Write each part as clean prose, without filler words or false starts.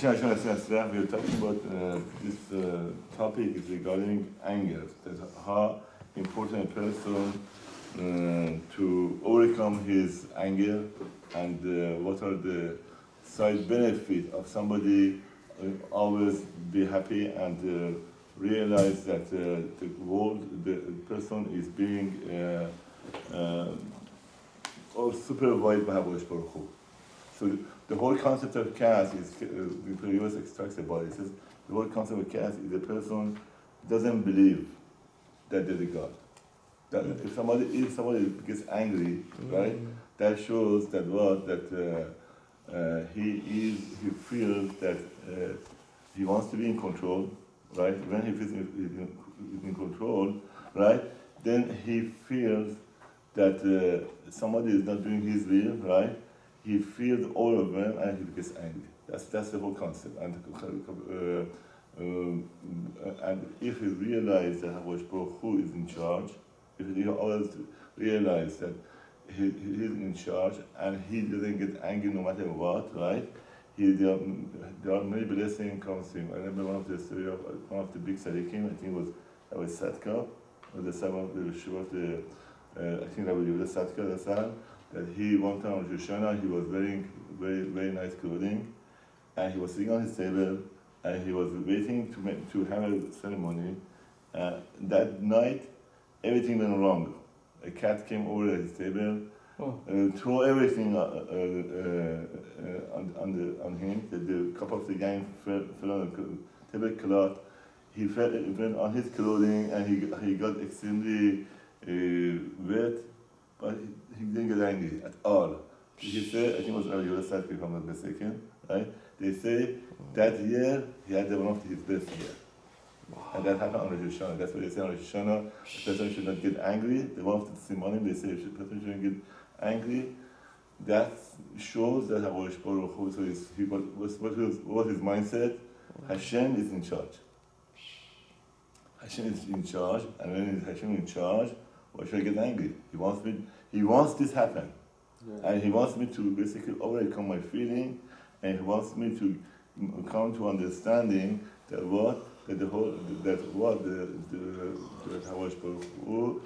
we are talking about this topic is regarding anger. That's how important a person to overcome his anger, and what are the side benefits of somebody always be happy and realize that the world, the person is being or supervised by Hakadosh Baruch Hu. So the whole concept of chaos is, the previous extracts about it, says the whole concept of chaos is a person doesn't believe that there's a God. That if somebody gets angry, right, that shows that he feels that he wants to be in control, right? When he feels in control, right, then he feels that somebody is not doing his will, right? He feels overwhelmed and he gets angry. That's the whole concept. And if he realizes that Hakadosh Baruch Hu is in charge, if he always realizes that he's in charge and he doesn't get angry no matter what, right? There are many blessings comes to him. I remember one of the story of one of the big tzaddikim, I think it was Sadka, or the Sabbath, the Shiva of the, I think that was the Sadka, the son, that he one time on Rosh Hashanah, he was wearing very, very nice clothing, and he was sitting on his table, and he was waiting to have a ceremony. That night, everything went wrong. A cat came over at his table, threw everything on him. The cup of the wine fell on the tablecloth. He fell on his clothing, and he got extremely wet, but he didn't get angry at all. He said, I think it was Rabbi Yosef, if I'm not mistaken, right? They say that year he had one of his best years. Wow. And that happened on Rosh Hashanah. That's why they say on Rosh Hashanah, a person should not get angry. They want to Simonim, they say a person shouldn't get angry. That shows that Hakadosh Baruch Hu, so what his mindset? Hashem is in charge. Hashem is in charge, and when Hashem is in charge, why should I get angry? He wants this to happen. Yeah. And he wants me to basically overcome my feeling, and he wants me to come to understanding that Hakadosh Baruch Hu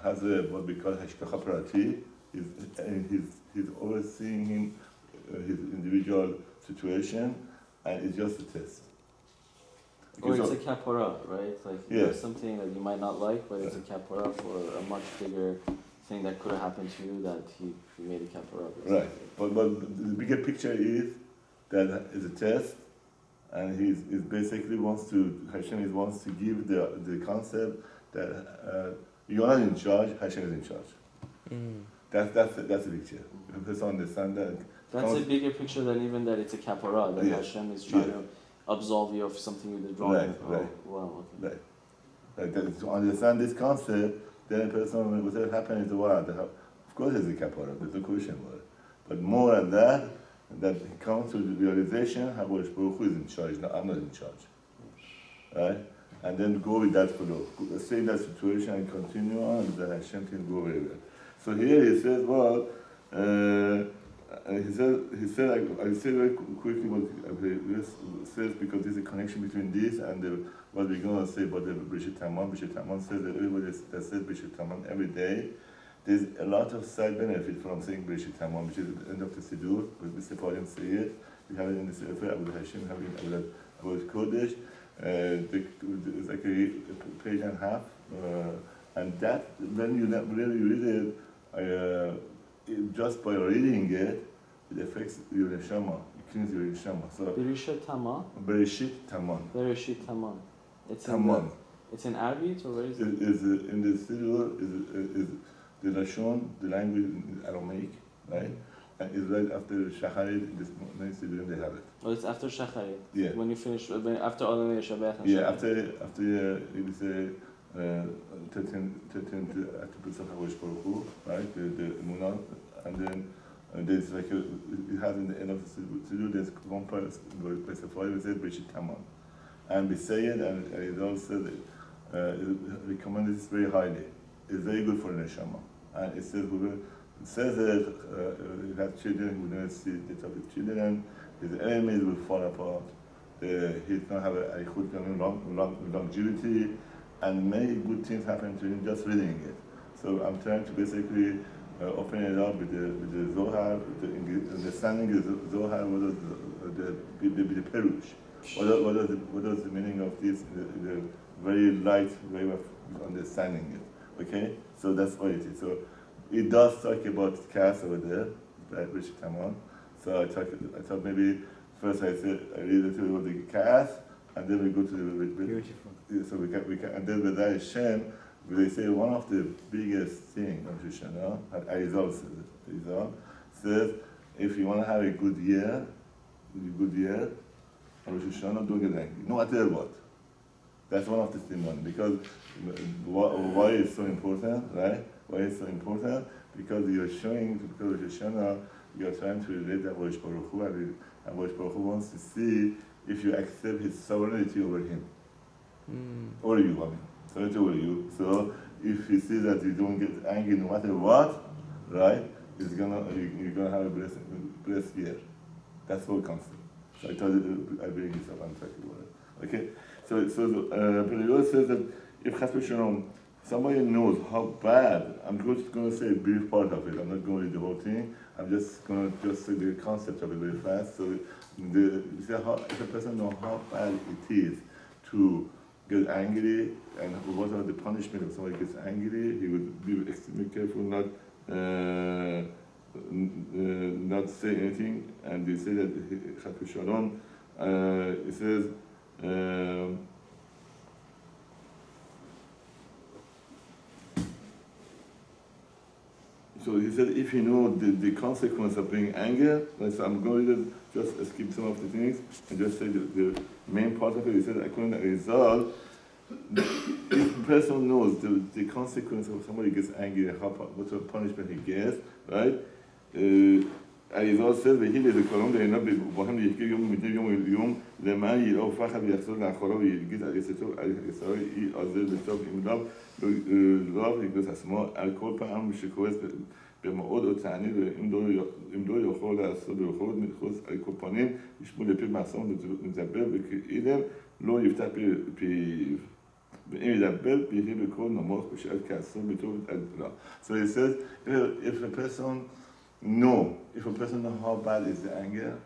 has what we call hashgacha prati. He's overseeing him, his individual situation, and it's just a test. Or it's a kapara, right? Like there's something that you might not like, but it's a kapara for a much bigger thing that could have happened to you that he made a kapara. Right, but the bigger picture is that it's a test, and he basically wants to give the concept that you're not in charge, Hashem is in charge. That's the picture. If a person understand that. That's a bigger picture than even that it's a kapara, that Hashem is trying to absolve you of something you did wrong. Right. Wow, okay. Right. To understand this concept, then a person, whatever happens in the world, of course it's a kapara, there's no question about it. But more than that he comes to the realization, Hakadosh Baruch Hu is in charge, no, I'm not in charge. Right? And then go with that flow. Stay in that situation and continue on, and then Hashem can go very well. So here he says, he said, I say very quickly what he says, because there's a connection between this and what we're going to say about the B'rishit Taman. B'rishit Taman says that everybody that says B'rishit Taman every day, there's a lot of side benefit from saying B'rishit Taman, which is at the end of the Siddur, but Mr. Paul say it. We have it in the Sefer, Abu Hashem, we have it in Abu Kodesh. It's like a page and a half. And that, when you read it, just by reading it, it affects your neshama. It cleans your neshama. So Bereshit Taman. Bereshit Taman. Bereshit Taman. It's in Arabic, or where is it? Is in the Siddur is the Lashon, the language in Aramaic, right? And it's right after Shacharit. This many Siddurim they have it. Oh, it's after Shacharit. Yeah. When you finish, after Olamei Shabbat. Yeah, after it is at the place of Hakadosh Baruch Hu, right? The Emunah, and then there's like it has in the end of the Siddur. There's one place of fire. We say B'rishit Taman, and we say it, and it also recommended this very highly. It's very good for the neshama, and it says that you have children who don't see the top of children. his enemies will fall apart. He's going to have a longevity, and many good things happen to him just reading it. So I'm trying to basically open it up with the Zohar, understanding the Zohar, what is the Perush. What is the meaning of this, the very light way of understanding it. Okay? So that's what it is. So it does talk about cast over there, which come on. So I thought maybe first I read it about the cast, and then we go to the beautiful. So we can, and then with that Hashem, they say one of the biggest things of Shoshana, Arizal says, if you want to have a good year, on Rosh Hashanah, don't get angry, no matter what. That's one of the things, because why it's so important, right? Why it's so important? Because you're showing, because Rosh Hashanah, you're trying to relate that Rosh Baruch Hu, and Rosh Baruch Hu wants to see if you accept his sovereignty over him. Over you, sovereignty over you. So if he sees that you don't get angry no matter what, right, you're gonna have a blessed year. That's what comes to. So I thought I bring this up and talk about it. Okay? So Pele says that if somebody knows how bad, I'm just going to say a brief part of it, I'm not going to read the whole thing, I'm just going to say the concept of it very fast. So if a person knows how bad it is to get angry, and what are the punishment if somebody gets angry, he would be extremely careful not say anything. And they say that it says, so he said, if you know the consequence of being angry, so I'm going to just skip some of the things and just say the main part of it. He said, according to the result, if the person knows the consequence of somebody gets angry, what sort of punishment he gets, right? Arizal says, وَهِلِ ذِكَرُمْ لَيْنَبِّ بَهَمْ يَحْكِي يوم مِدِّ يوم لَمَا يِرَوْ فَخَبْ يَحْصُرْ لَأَخَرَوْ يَجِّزْ أَلِسَتُوْ أَلِسَوْ أَزِلْ بِتَوْ إِمْلَابْ لَوْ يَجِّزْ أَسْمَاء الْكُلْ פעם שכועס במאוד או תעני אם לא יכול לעשות בכל מחוץ על כל פנים ישמעו לפיו מעשום לדבר וכאילם לא יפתח פיו ואם ידבר פיו בקול נמוך בשעת כעסו בטוב אדלה. So he says, if a person knows how bad is the anger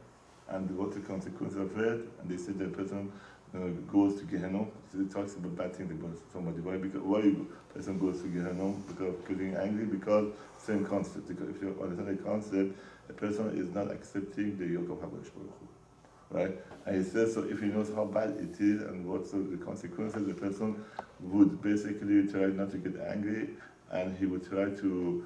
and what the consequence of it, and they say the person goes to Gehenna, so it talks about bad things about somebody. Why a person goes to Gehenna because of getting angry? Because same concept. If you understand the concept, a person is not accepting the yoke of Hakadosh Baruch Hu, right? And he says, so if he knows how bad it is and what's the consequences, the person would basically try not to get angry, and he would try to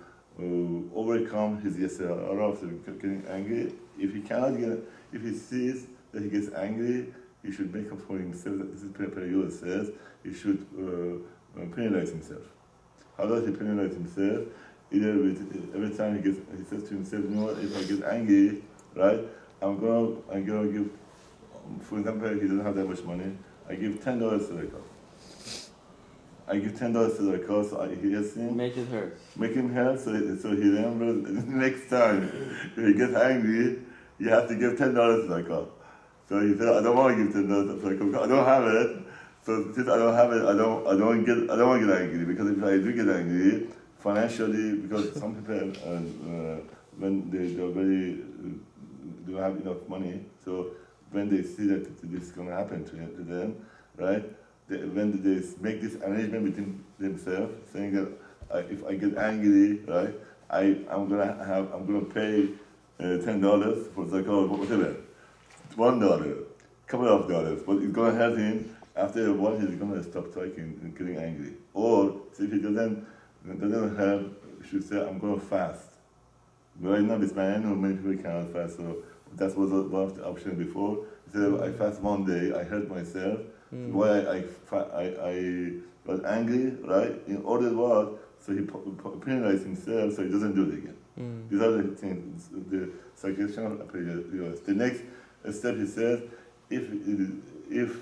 overcome his yetzer hara of getting angry. If he sees that he gets angry, he should make up for himself. This is Pele says he should penalize himself. How does he penalize himself? Either with every time he says to himself, you know what? If I get angry, right, I'm gonna give. For example, he doesn't have that much money. I give $10 to the car. I give $10 to the car, so he gets him. Make it hurt. Make him hurt, so he remembers next time if he gets angry, you have to give $10 to the car. So he said, I don't want to give $10 to the car. I don't have it. So since I don't have it, I don't want to get angry, because if I do get angry, financially, because some people when they already don't have enough money, so when they see that this is going to happen to them, right? When they make this arrangement between themselves, saying that if I get angry, right, I'm gonna pay $10 for the car, whatever, $1, couple of dollars, but it's gonna hurt him. After a while, he's gonna stop talking and getting angry. Or if he doesn't have, he should say, I'm gonna fast. Right now, this man, I know many people cannot fast, so that was one of the options before. He said, I fast one day, I hurt myself. Why I was angry, right? In order what? So he penalized himself so he doesn't do it again. These are the things, the suggestion of Pele. The next step, he says, if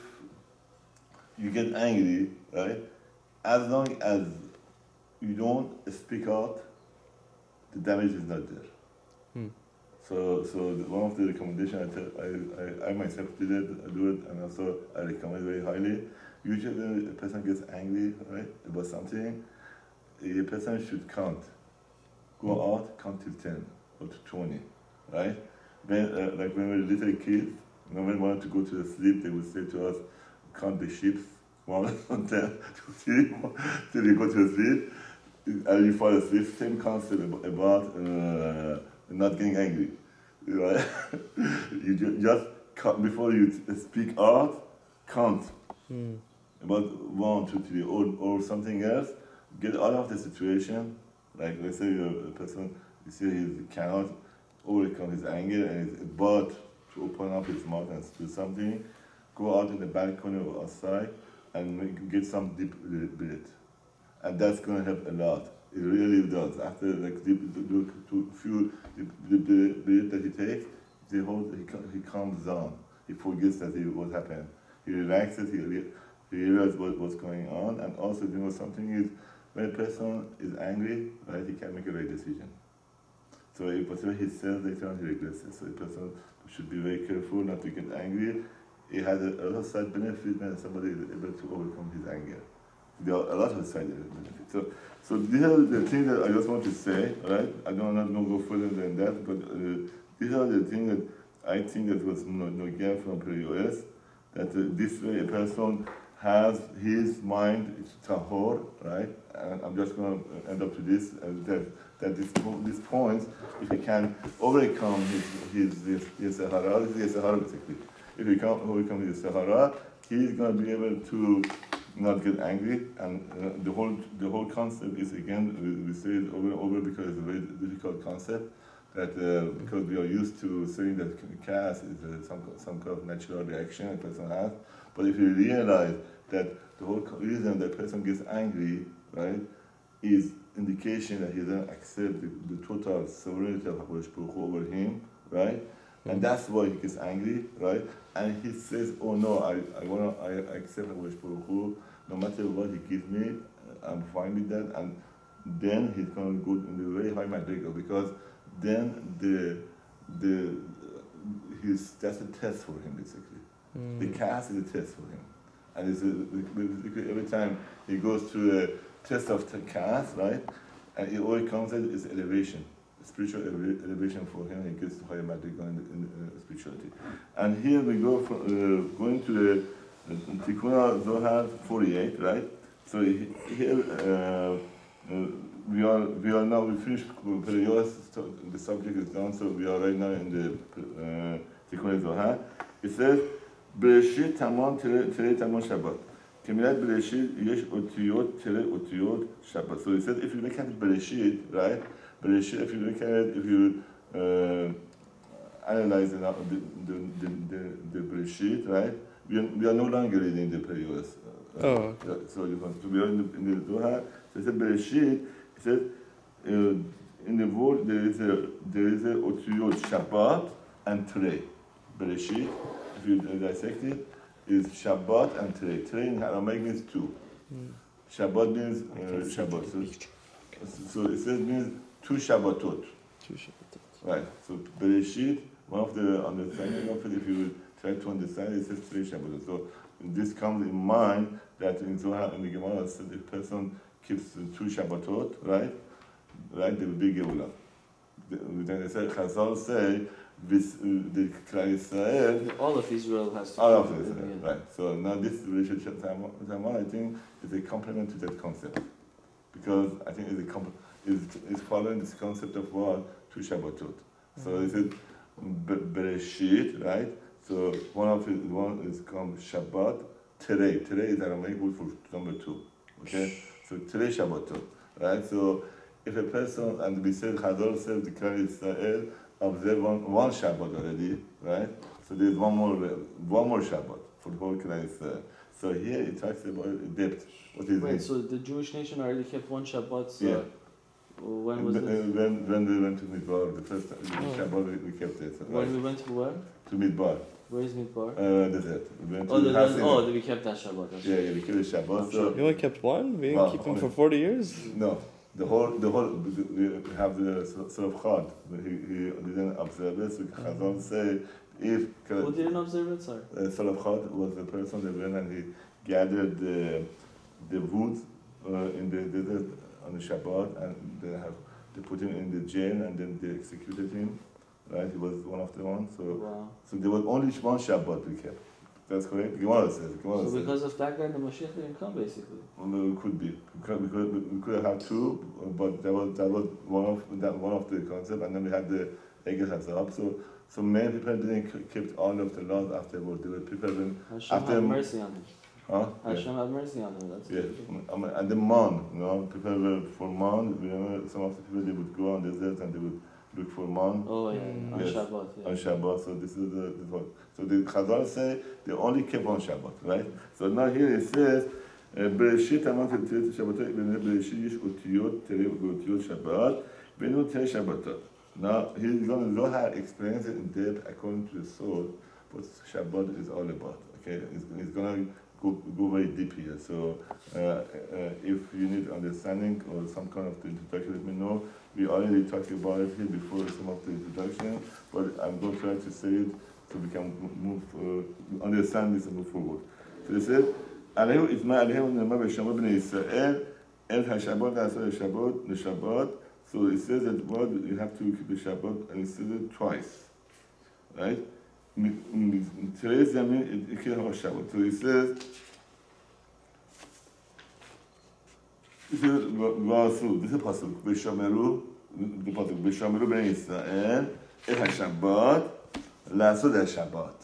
you get angry, right? As long as you don't speak out, the damage is not there. So one of the recommendations I myself do it, and also I recommend very highly. Usually when a person gets angry, right, about something, a person should count. Go out, count till 10 or to 20, right? Like when we were little kids, when we wanted to go to sleep, they would say to us, count the sheep, 1, 10, 2, 3, till you go to sleep, and you fall asleep. Same concept about not getting angry, right? You just count, before you speak out, count. About 1, 2, 3, or something else. Get out of the situation. Like let's say you're a person, you see he cannot overcome his anger and is about to open up his mouth and do something. Go out in the balcony or outside and get some deep breath, and that's going to help a lot. It really does. After like to feel the breath that he takes, he calms down. He forgets that what happened. He relaxes. He realizes what's going on, and also something is when a person is angry, right? He can't make a right decision. So if whatever he says later on, he regrets it. So a person should be very careful not to get angry. It has a lot of side benefits when somebody is able to overcome his anger. There are a lot of side benefits. So these are the things that I just want to say, right? I don't want to go further than that, but these are the things that I think that was Nogia from Pele, that this way a person has his mind, it's tahor, right? And I'm just going to end up to this, that this point, if he can overcome his Sahara, this is Sahara basically. If he can overcome his Sahara, he's going to be able to not get angry, and the whole concept is, again, we say it over and over because it's a very difficult concept, that because we are used to saying that chaos is some kind of natural reaction a person has, but if you realize that the whole reason that person gets angry, right, is indication that he doesn't accept the total sovereignty of HaKadosh Baruch Hu over him, right? And that's why he gets angry, right? And he says, oh no, I accept HaKadosh Baruch Hu, no matter what he gives me, I'm fine with that. And then he's going to go in the very high madrigal, because then that's a test for him, basically. The chaos is a test for him. And every time he goes through a test of chaos, right? And it always comes as elevation, spiritual elevation for him. He gets to higher madrigal in spirituality. And here we go from going to the Tikkun Zohar 48, right? So here we finished Pele, the subject is done, so we are right now in the Tikkun Zohar. It says, Bereshit tamam tere tamam Shabbat. Kemilat Bereshit yesh otiyot tere otiyot Shabbat. So it says, if you look at Bereshit, right? Bereshit, if you look at it, if you analyze the Bereshit, right? We are no longer reading the Pele. So we are in the Zohar. So it says Bereshit. It says in the word there is a otiyot Shabbat and Tere. Bereshit, if you dissect it, is Shabbat and Tere. Tere in Aramaic means 2. Shabbat means Shabbat. So it says means 2 Shabbatot. 2 Shabbatot. Right. So Bereshit, one of the understanding of it, if you try to understand it, says 3 Shabbatot. So this comes in mind that in Zohar and the Gemara says if a person keeps 2 Shabbatot, right? Right, there will be Geulah. Then they say, Chazal say, the Klal Yisrael. All of Israel has to. All of Israel, right. So now this relationship, I think, is a complement to that concept. Because I think it's following this concept of what? 2 Shabbatot. So it said Bereshit, right? So one is called Shabbat. Tere is Aramaic word for number 2. Okay? So Tere Shabbatot, right? So if a person, and we said Chazal says the Klal Yisrael observe one Shabbat already, right? So there's one more Shabbat for the whole Klal Yisrael. So here it talks about depth. What is right, it? so the Jewish nation already kept 1 Shabbat. So yeah. When was this? When we went to Midbar, the first Shabbat we kept it. So when we went to where? To Midbar. Where is Midbar? Desert. We went to we kept that Shabbat. Yeah, we kept the Shabbat. So you only kept 1? We didn't keep him for 40 years? No. we have the sort of chad. He didn't observe it, so Chazal say if... Who didn't observe it, sorry? Sort of chad was the person that went and he gathered the wood in the desert on the Shabbat, and they put him in the jail and then they executed him. Right, he was one of the ones. So there was only one Shabbat we kept. That's correct. Gemara says. So because of that guy, the Mashiach didn't come, basically. Well, it could be. We could have two, but that was one of the concepts, and then we had the Egel Hazab. So many people didn't keep all of the laws afterwards. There were people when Hashem had mercy on him. Huh? Hashem had mercy on him. That's and the man, people were for man. Remember, some of the people they would go on the desert and they would look for man. Oh yeah, on Shabbat. Yeah. On Shabbat. So this is the one. So the Chazal say they only kept on Shabbat, right? So now here it says, Bereshit among the Shabbatot, Bereshit yish otiyot terei otiyot Shabbat, benu terei Shabbatot. Now he's going to Zohar explains it in depth according to the soul what Shabbat is all about. Okay, he's going to go very deep here. So if you need understanding or some kind of the introduction, let me know. We already talked about it here before some of the introduction, but I'm going to try to say it so we can move, understand this and move forward. So he said, Alehu Isma Alehu Nema B'Shamot B'nei Yisrael El HaShabbat Asar Shabbat the Shabbat. So it says that word you have to keep the Shabbat, and it says it twice, right? Today's Yamin it can't have a Shabbat. So it says. This is possible. B'Shameru, the possible. B'Shameru B'nei Yisrael El HaShabbat L'asod HaShabbat.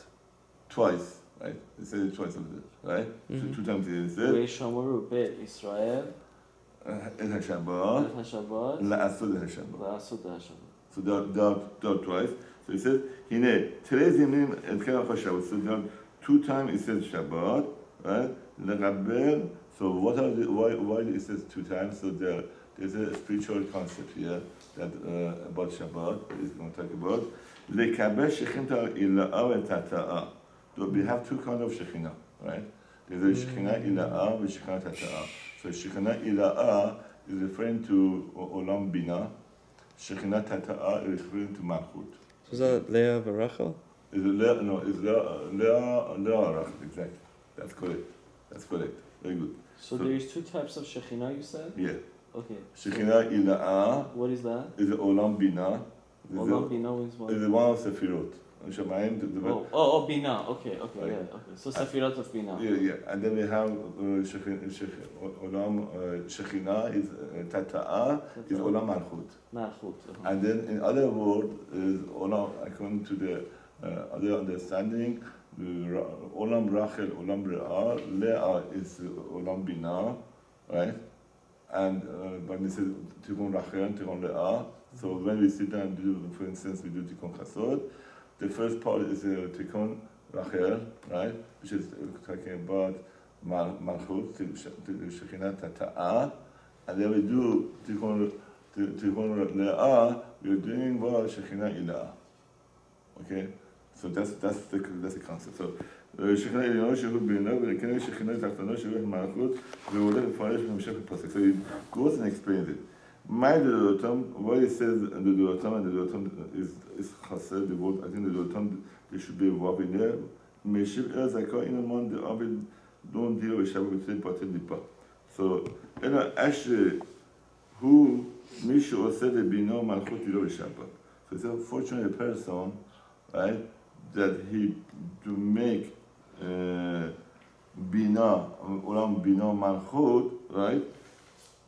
Twice, right? It says it twice, right? Mm-hmm. Two times it says. B'Shameru B'Israel El HaShabbat L'asod HaShabbat. L'asod HaShabbat. So there are twice. So it says, Hine, today's Yemim El K'el HaShabbat. So there are two times it says Shabbat, right? L'Rabel. So what are why it says two times? So there's a spiritual concept here that about Shabbat that is going to talk about. Lekabesh shechinah ila'ah and tata'ah. So we have two kinds of shechinah, right? There's a shechinah ila'ah and shechinah tata'ah. So shechinah ila'ah is referring to olam bina. Shechinah tata'ah is referring to malchut. So is that Leah Varachel? Is it Leah? No, it's Leah Rachel. Exactly. That's correct. Very good. So there's two types of Shekhinah, you said? Yeah. Okay. Shekhinah ila'ah. What is that? Is the olam bina. Olam bina means what? Is the one of Sefirot. Bina. Okay, okay. So Sefirot of Bina. Yeah. And then we have olam Shekhinah is tata'ah is olam malchut. Malchut. And then in other words is olam, according to the other understanding, olam Rachel, olam Re'ah, Leah is olam bina, right? And when we say Tikun Rachel, Tikun Le'ah, so when we sit down and do, for instance, we do Tikun Chasod, the first part is Tikun Rachel, right? Which is talking about Malchut, Shekhinah Tata'ah, and then we do Tikun Le'ah, we're doing what Shekhinah Ila'ah, okay? So that's the concept. So Shekhinah Ila'ah Shehud Bina, V'Lekenei Shekhinah Tachtana Shehud Malchut, V'Oleh V'Faresh V'Meshech V'Pasek. So he goes and explains it. My Dodotam, what it says in the Dodotam, and the Dodotam is Chasser, the word, I think the Dodotam, there should be a verb in there. Meshiv El Zakah in a month, the Abid don't deal with Shabbat B'Tzei Patel Lipa. So, Asher, who Mishu Oseh the Bina Malchut Dilo Shabbat. So it's a fortunate person, right, that he to make Bina, Olam Bina Malchut, right,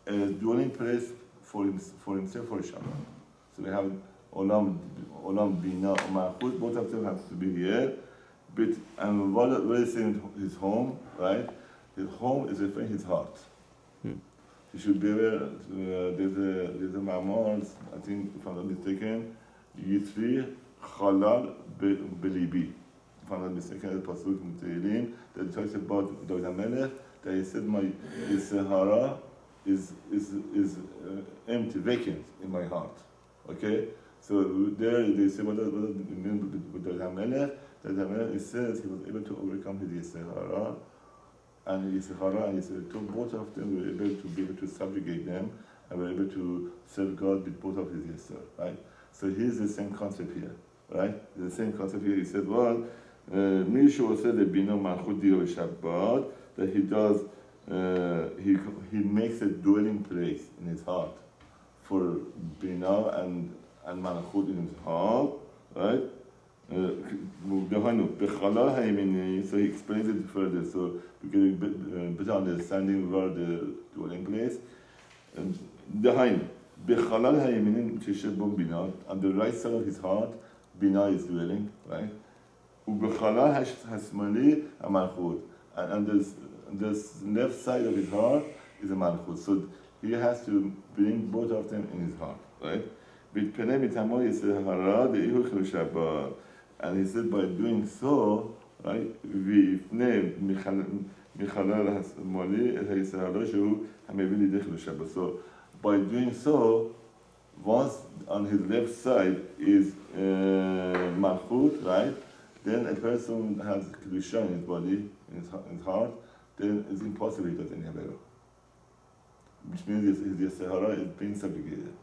a dwelling place for himself for Shabbat. So we have Olam Bina Malchut, both of them have to be here. But and what is saying his home, right? His home is referring his heart. He should be aware. There's a mamor, I think, if I'm not mistaken, Yitzri Chalal Belibi. If I'm not mistaken, the pasuk in Tehillim that he talks about David HaMelech, that he said my Sahara is empty, vacant in my heart. Okay, so there they say what does it mean with David HaMelech? David HaMelech, it says he was able to overcome his Sahara. And Yisachara and Yisrael, both of them were able to subjugate them and we're able to serve God with both of his yesod, right? So here's the same concept here, right? The same concept here. He said, well, Mishu said the bino malchut dio Shabbat, that he does, he makes a dwelling place in his heart for bina and malchut in his heart, right? So he explains it further, so we get better understanding where the dwelling place. Behind, on the right side of his heart, bina is dwelling, right? And on the left side of his heart is a malchut. So he has to bring both of them in his heart, right? With Pele mitamo yisehara deihu chil. And he said by doing so, right, we so by doing so, once on his left side is malchut, right, then a person has kedusha in his body, in his heart, then it's impossible he does any avera. Which means his sahara is being subjugated.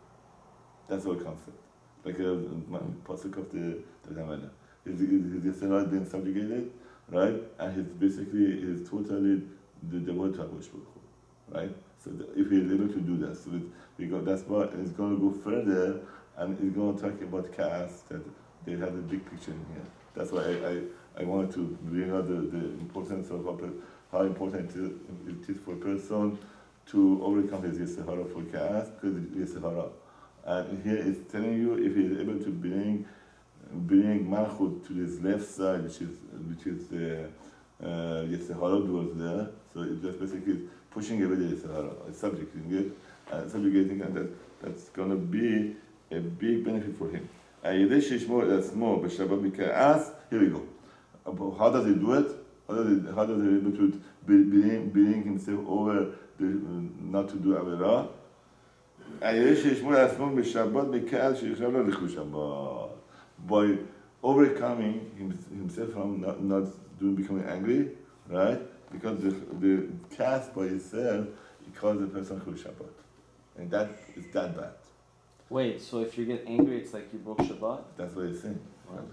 That's our concept. Like a pasuk of the Ramana. His sahara is being subjugated, right? And he's totally the devotee to Hashem, right? So if he is able to do that, so that's why it's going to go further, and it's going to talk about caste, that they have a big picture in here. That's why I wanted to bring out the importance of how important it is for a person to overcome his Yisahara for caste, because it's Yisahara. And here it's telling you if he is able to bring Malchut to his left side, which is the Yisahara was there, so it just basically pushing away the Yisahara, subjugating it, and that's going to be a big benefit for him. Here we go. How does he do it? How does he able to bring himself over not to do Avera? By overcoming himself from not becoming angry, right? Because the cast by itself, it causes the person to Shabbat. And that is that bad. Wait, so if you get angry, it's like you broke Shabbat? That's what he's saying. Wow.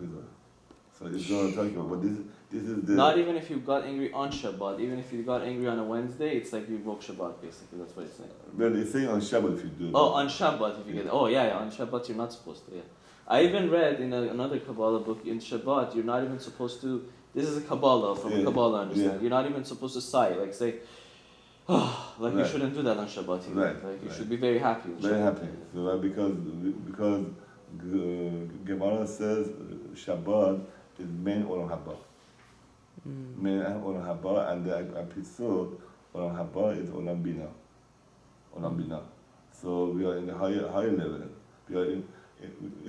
So it's going to talk about, but this is the... Not even if you got angry on Shabbat, even if you got angry on a Wednesday, it's like you broke Shabbat, basically. That's what he's saying. Well, he's saying on Shabbat if you do that. Oh, on Shabbat if you get... Oh, yeah, on Shabbat you're not supposed to, yeah. I even read in another Kabbalah book, in Shabbat, you're not even supposed to... This is a Kabbalah, from a Kabbalah understand. Yeah. You're not even supposed to sigh, like say... Oh, like you shouldn't do that on Shabbat. Right. Like you should be very happy. Very happy. So, because Gemara says Shabbat is main Olam Haba. Main Olam Haba, and the episode Olam Haba is Olam Bina. Olam Bina. So we are in the higher level. We are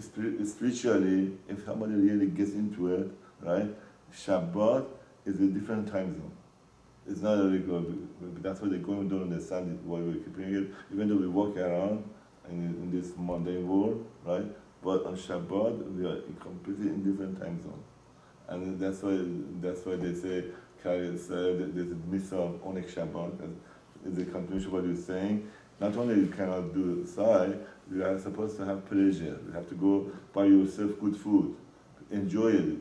spiritually. If somebody really gets into it, right? Shabbat is a different time zone. It's not really good. That's why they don't understand why we're keeping it. Even though we walk around in this mundane world, right? But on Shabbat, we are completely in different time zone. And that's why they say, there's a mitzvah of Onek Shabbat. It's a continuation of what you're saying. Not only you cannot do sai, you are supposed to have pleasure. You have to go buy yourself good food. Enjoy it.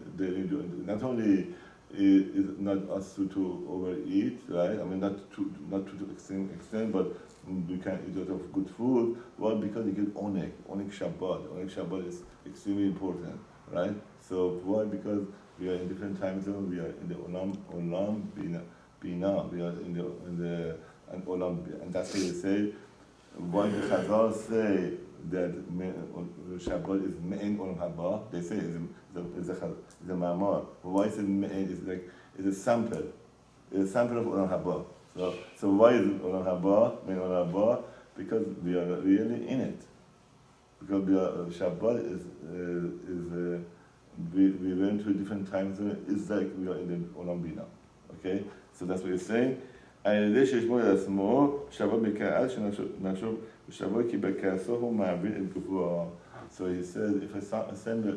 Not only is not us to overeat, right? I mean, not to extent, but you can eat a lot of good food. Well, because you get Onek Shabbat. Onek Shabbat is extremely important, right? So why? Because we are in different time zones. We are in the Olam Bina. We are in the and Olam, and that's why they say. Why the Chazal say that Shabbat is Me'en Olam Haba? They say it's a Ma'amar. Why is it Me'en? It's a sample. It's a sample of Olam Haba. So why is it Olam Haba, Me'en Olam Haba? Because we are really in it. Because Shabbat is we went to a different time zone. It's like we are in the Olam Bina. Okay? So that's what you're saying. על ידי שיש בו לעצמו, שבת בקהל, שנחשוב בשבת כי בכעסו הוא מעביר את גבוה. So he said, if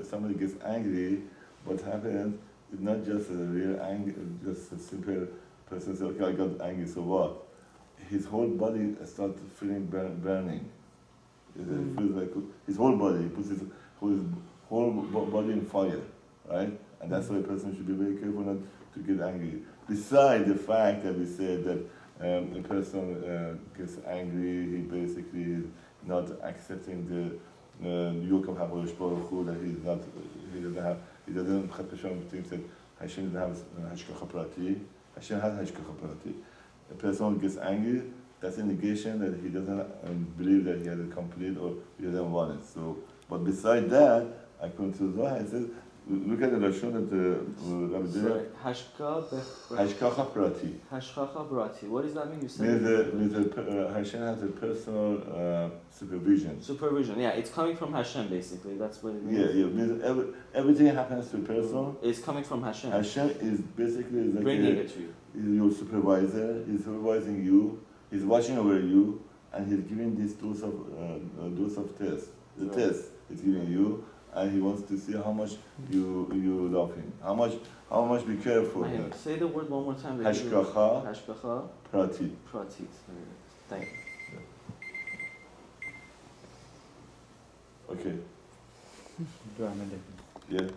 somebody gets angry, what happens is not just a real anger, just a simple person says, okay, I got angry, so what? His whole body starts feeling burning. It feels like his whole body, he puts his whole body in fire, right? And that's why a person should be very careful not to get angry. Besides the fact that we said that a person gets angry, he basically is not accepting the yoke of HaKadosh Baruch Hu, that he doesn't think that Hashem doesn't have hashgacha prati. Hashem has hashgacha prati. A person who gets angry, that's an indication that he doesn't believe that he has it complete or he doesn't want it. So, but beside that, according to Zohar, it says, look at the Lashon that the Rabbi did. Hashgacha prati. Hashgacha prati. What does that mean? You said Hashem has a personal supervision. Supervision, yeah. It's coming from Hashem, basically. That's what it means. Yeah. Means everything happens to a person. It's coming from Hashem. Hashem is basically like bringing it to you. He's your supervisor. He's supervising you. He's watching over you, and he's giving this dose of test. The test he's giving you, and he wants to see how much you love him. How much be careful. Say the word one more time. Hashgacha prati. Prati. Thank you. Okay. Yeah. Okay.